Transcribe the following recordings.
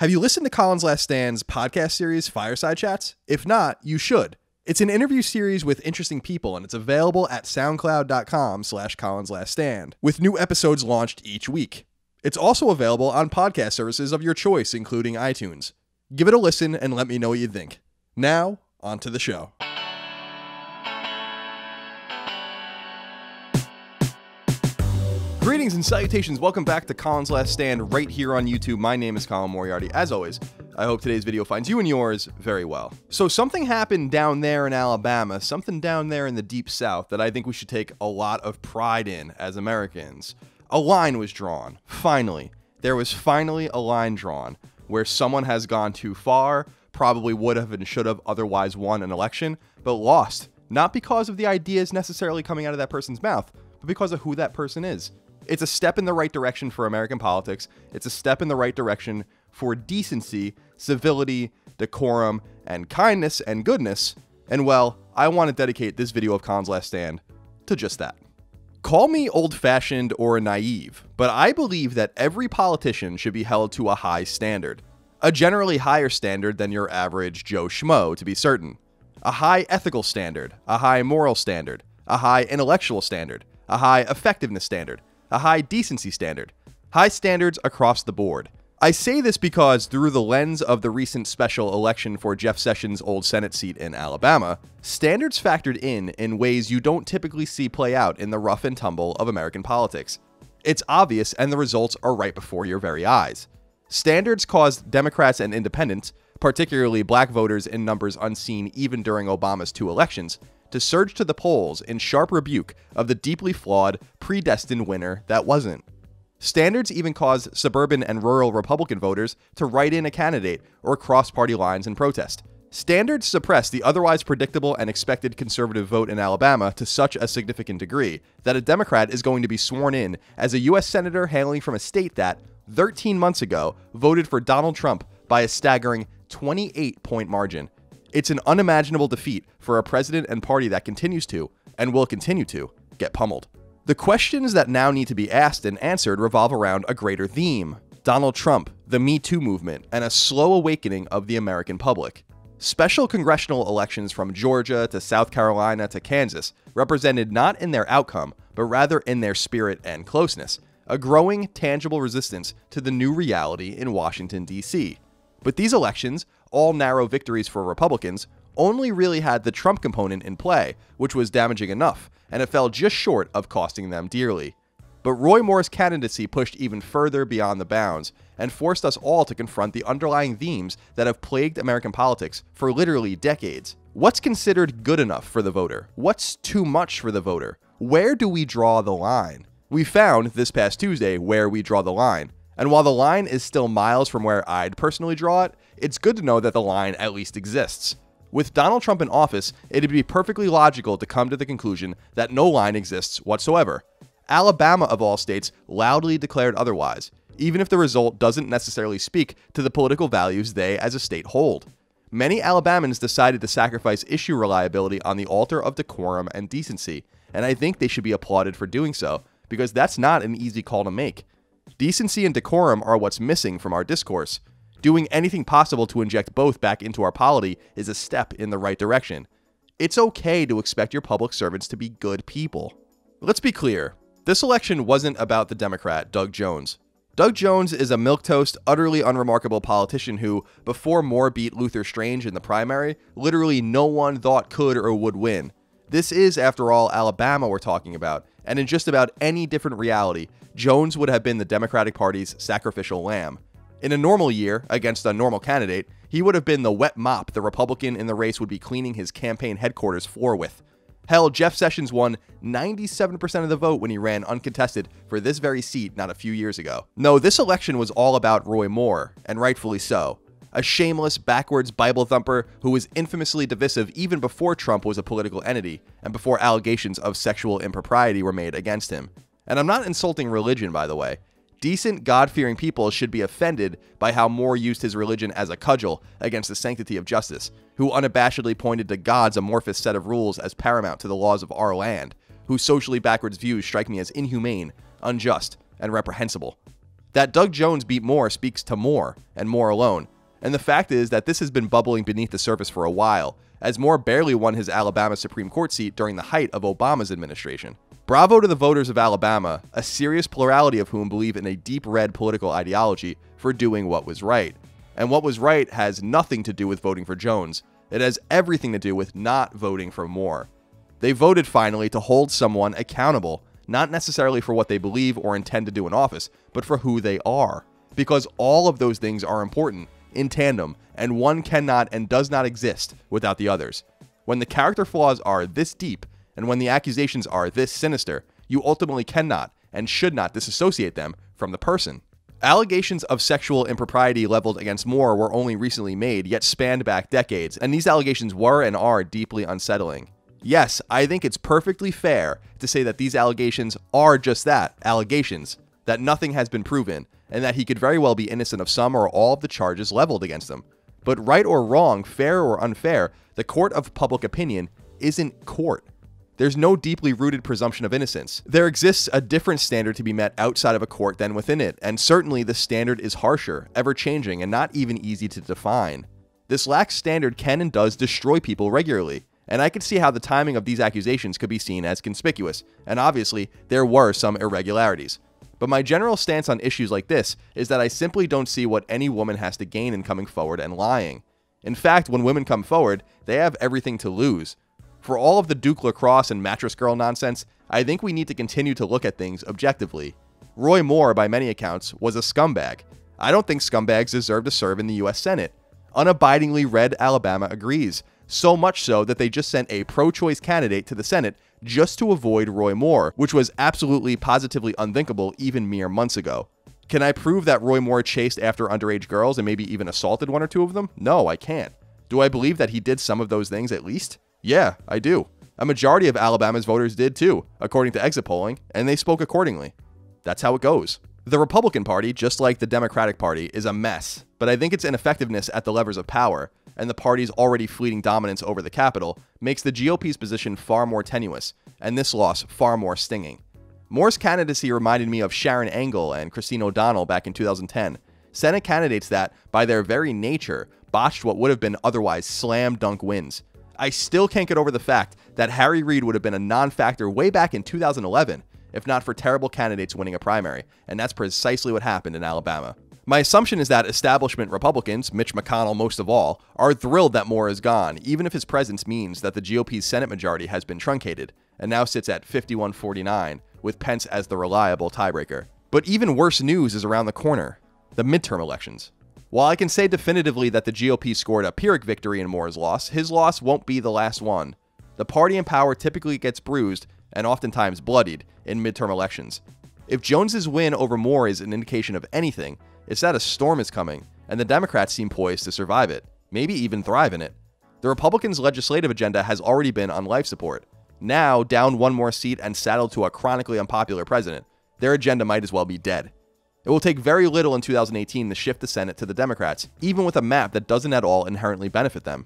Have you listened to Colin's Last Stand's podcast series, Fireside Chats? If not, you should. It's an interview series with interesting people, and it's available at soundcloud.com/ColinsLastStand, with new episodes launched each week. It's also available on podcast services of your choice, including iTunes. Give it a listen and let me know what you think. Now, on to the show. Greetings and salutations. Welcome back to Colin's Last Stand right here on YouTube. My name is Colin Moriarty. As always, I hope today's video finds you and yours very well. So something happened down there in Alabama, something down there in the deep south that I think we should take a lot of pride in as Americans. A line was drawn. Finally. There was finally a line drawn where someone has gone too far, probably would have and should have otherwise won an election, but lost. Not because of the ideas necessarily coming out of that person's mouth, but because of who that person is. It's a step in the right direction for American politics. It's a step in the right direction for decency, civility, decorum, and kindness and goodness. And well, I want to dedicate this video of Colin's Last Stand to just that. Call me old-fashioned or naive, but I believe that every politician should be held to a high standard. A generally higher standard than your average Joe Schmo, to be certain. A high ethical standard, a high moral standard, a high intellectual standard, a high effectiveness standard, a high decency standard. High standards across the board. I say this because through the lens of the recent special election for Jeff Sessions' old Senate seat in Alabama, standards factored in ways you don't typically see play out in the rough and tumble of American politics. It's obvious and the results are right before your very eyes. Standards caused Democrats and independents, particularly black voters in numbers unseen even during Obama's 2 elections, to surge to the polls in sharp rebuke of the deeply flawed, predestined winner that wasn't. Standards even caused suburban and rural Republican voters to write in a candidate or cross party lines in protest. Standards suppressed the otherwise predictable and expected conservative vote in Alabama to such a significant degree that a Democrat is going to be sworn in as a U.S. Senator hailing from a state that, 13 months ago, voted for Donald Trump by a staggering 28-point margin. It's an unimaginable defeat for a president and party that continues to, and will continue to, get pummeled. The questions that now need to be asked and answered revolve around a greater theme: Donald Trump, the Me Too movement, and a slow awakening of the American public. Special congressional elections from Georgia to South Carolina to Kansas represented not in their outcome, but rather in their spirit and closeness, a growing, tangible resistance to the new reality in Washington, D.C. But these elections, all narrow victories for Republicans, only really had the Trump component in play, which was damaging enough, and it fell just short of costing them dearly. But Roy Moore's candidacy pushed even further beyond the bounds, and forced us all to confront the underlying themes that have plagued American politics for literally decades. What's considered good enough for the voter? What's too much for the voter? Where do we draw the line? We found this past Tuesday where we draw the line. And while the line is still miles from where I'd personally draw it, it's good to know that the line at least exists. With Donald Trump in office, it'd be perfectly logical to come to the conclusion that no line exists whatsoever. Alabama, of all states, loudly declared otherwise, even if the result doesn't necessarily speak to the political values they as a state hold. Many Alabamans decided to sacrifice issue reliability on the altar of decorum and decency, and I think they should be applauded for doing so, because that's not an easy call to make. Decency and decorum are what's missing from our discourse. Doing anything possible to inject both back into our polity is a step in the right direction. It's okay to expect your public servants to be good people. Let's be clear, this election wasn't about the Democrat, Doug Jones. Doug Jones is a milquetoast, utterly unremarkable politician who, before Moore beat Luther Strange in the primary, literally no one thought could or would win. This is, after all, Alabama we're talking about, and in just about any different reality, Jones would have been the Democratic Party's sacrificial lamb. In a normal year, against a normal candidate, he would have been the wet mop the Republican in the race would be cleaning his campaign headquarters floor with. Hell, Jeff Sessions won 97% of the vote when he ran uncontested for this very seat not a few years ago. No, this election was all about Roy Moore, and rightfully so. A shameless, backwards Bible thumper who was infamously divisive even before Trump was a political entity, and before allegations of sexual impropriety were made against him. And I'm not insulting religion, by the way. Decent, God-fearing people should be offended by how Moore used his religion as a cudgel against the sanctity of justice, who unabashedly pointed to God's amorphous set of rules as paramount to the laws of our land, whose socially backwards views strike me as inhumane, unjust, and reprehensible. That Doug Jones beat Moore speaks to Moore, and Moore alone. And the fact is that this has been bubbling beneath the surface for a while, as Moore barely won his Alabama Supreme Court seat during the height of Obama's administration. Bravo to the voters of Alabama, a serious plurality of whom believe in a deep red political ideology, for doing what was right. And what was right has nothing to do with voting for Jones. It has everything to do with not voting for Moore. They voted finally to hold someone accountable, not necessarily for what they believe or intend to do in office, but for who they are. Because all of those things are important, in tandem, and one cannot and does not exist without the others. When the character flaws are this deep, and when the accusations are this sinister, you ultimately cannot and should not disassociate them from the person. Allegations of sexual impropriety leveled against Moore were only recently made, yet spanned back decades, and these allegations were and are deeply unsettling. Yes, I think it's perfectly fair to say that these allegations are just that, allegations, that nothing has been proven, and that he could very well be innocent of some or all of the charges leveled against him. But right or wrong, fair or unfair, the court of public opinion isn't court. There's no deeply rooted presumption of innocence. There exists a different standard to be met outside of a court than within it, and certainly the standard is harsher, ever-changing, and not even easy to define. This lax standard can and does destroy people regularly, and I could see how the timing of these accusations could be seen as conspicuous, and obviously, there were some irregularities. But my general stance on issues like this is that I simply don't see what any woman has to gain in coming forward and lying. In fact, when women come forward, they have everything to lose. For all of the Duke lacrosse and mattress girl nonsense, I think we need to continue to look at things objectively. Roy Moore, by many accounts, was a scumbag. I don't think scumbags deserve to serve in the US Senate. Unabidingly red Alabama agrees. So much so that they just sent a pro-choice candidate to the Senate just to avoid Roy Moore, which was absolutely positively unthinkable even mere months ago. Can I prove that Roy Moore chased after underage girls and maybe even assaulted one or two of them? No, I can't. Do I believe that he did some of those things at least? Yeah, I do. A majority of Alabama's voters did too, according to exit polling, and they spoke accordingly. That's how it goes. The Republican Party, just like the Democratic Party, is a mess, but I think its ineffectiveness at the levers of power, and the party's already fleeting dominance over the Capitol, makes the GOP's position far more tenuous, and this loss far more stinging. Moore's candidacy reminded me of Sharon Angle and Christine O'Donnell back in 2010, Senate candidates that, by their very nature, botched what would have been otherwise slam dunk wins. I still can't get over the fact that Harry Reid would have been a non-factor way back in 2011, if not for terrible candidates winning a primary, and that's precisely what happened in Alabama. My assumption is that establishment Republicans, Mitch McConnell most of all, are thrilled that Moore is gone, even if his presence means that the GOP's Senate majority has been truncated, and now sits at 51-49, with Pence as the reliable tiebreaker. But even worse news is around the corner: the midterm elections. While I can say definitively that the GOP scored a Pyrrhic victory in Moore's loss, his loss won't be the last one. The party in power typically gets bruised, and oftentimes bloodied, in midterm elections. If Jones's win over Moore is an indication of anything, it's that a storm is coming, and the Democrats seem poised to survive it, maybe even thrive in it. The Republicans' legislative agenda has already been on life support. Now, down one more seat and saddled to a chronically unpopular president, their agenda might as well be dead. It will take very little in 2018 to shift the Senate to the Democrats, even with a map that doesn't at all inherently benefit them.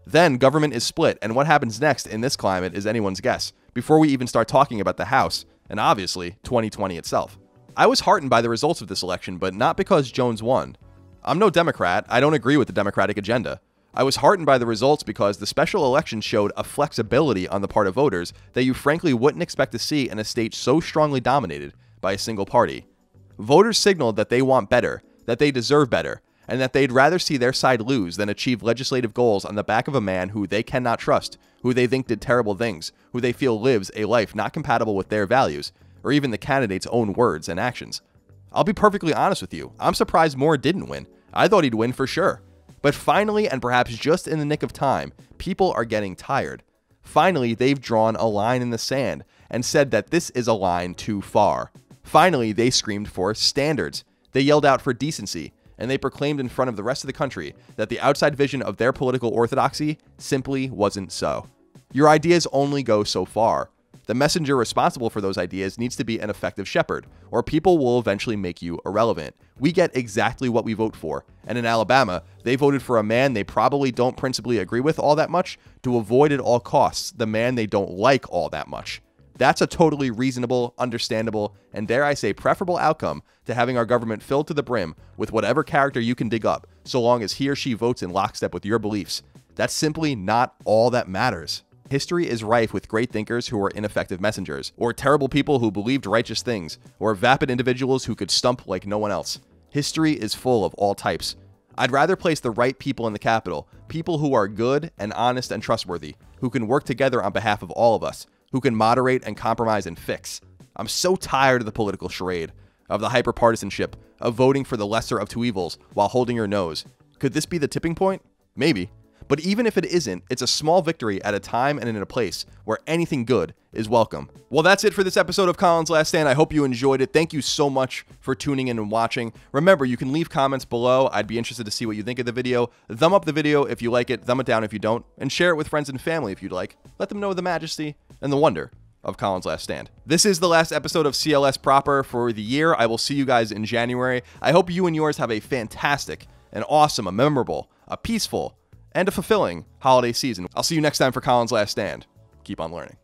Then government is split, and what happens next in this climate is anyone's guess, before we even start talking about the House, and obviously 2020 itself. I was heartened by the results of this election, but not because Jones won. I'm no Democrat, I don't agree with the Democratic agenda. I was heartened by the results because the special election showed a flexibility on the part of voters that you frankly wouldn't expect to see in a state so strongly dominated by a single party. Voters signaled that they want better, that they deserve better, and that they'd rather see their side lose than achieve legislative goals on the back of a man who they cannot trust, who they think did terrible things, who they feel lives a life not compatible with their values, or even the candidate's own words and actions. I'll be perfectly honest with you, I'm surprised Moore didn't win. I thought he'd win for sure. But finally, and perhaps just in the nick of time, people are getting tired. Finally, they've drawn a line in the sand and said that this is a line too far. Finally, they screamed for standards. They yelled out for decency, and they proclaimed in front of the rest of the country that the outside vision of their political orthodoxy simply wasn't so. Your ideas only go so far. The messenger responsible for those ideas needs to be an effective shepherd, or people will eventually make you irrelevant. We get exactly what we vote for, and in Alabama, they voted for a man they probably don't principally agree with all that much to avoid at all costs the man they don't like all that much. That's a totally reasonable, understandable, and dare I say preferable outcome to having our government filled to the brim with whatever character you can dig up, so long as he or she votes in lockstep with your beliefs. That's simply not all that matters. History is rife with great thinkers who were ineffective messengers, or terrible people who believed righteous things, or vapid individuals who could stump like no one else. History is full of all types. I'd rather place the right people in the Capitol, people who are good and honest and trustworthy, who can work together on behalf of all of us, who can moderate and compromise and fix. I'm so tired of the political charade, of the hyperpartisanship, of voting for the lesser of two evils while holding your nose. Could this be the tipping point? Maybe. But even if it isn't, it's a small victory at a time and in a place where anything good is welcome. Well, that's it for this episode of Colin's Last Stand. I hope you enjoyed it. Thank you so much for tuning in and watching. Remember, you can leave comments below. I'd be interested to see what you think of the video. Thumb up the video if you like it, thumb it down if you don't, and share it with friends and family if you'd like. Let them know the majesty and the wonder of Colin's Last Stand. This is the last episode of CLS proper for the year. I will see you guys in January. I hope you and yours have a fantastic, an awesome, a memorable, a peaceful, and a fulfilling holiday season. I'll see you next time for Colin's Last Stand. Keep on learning.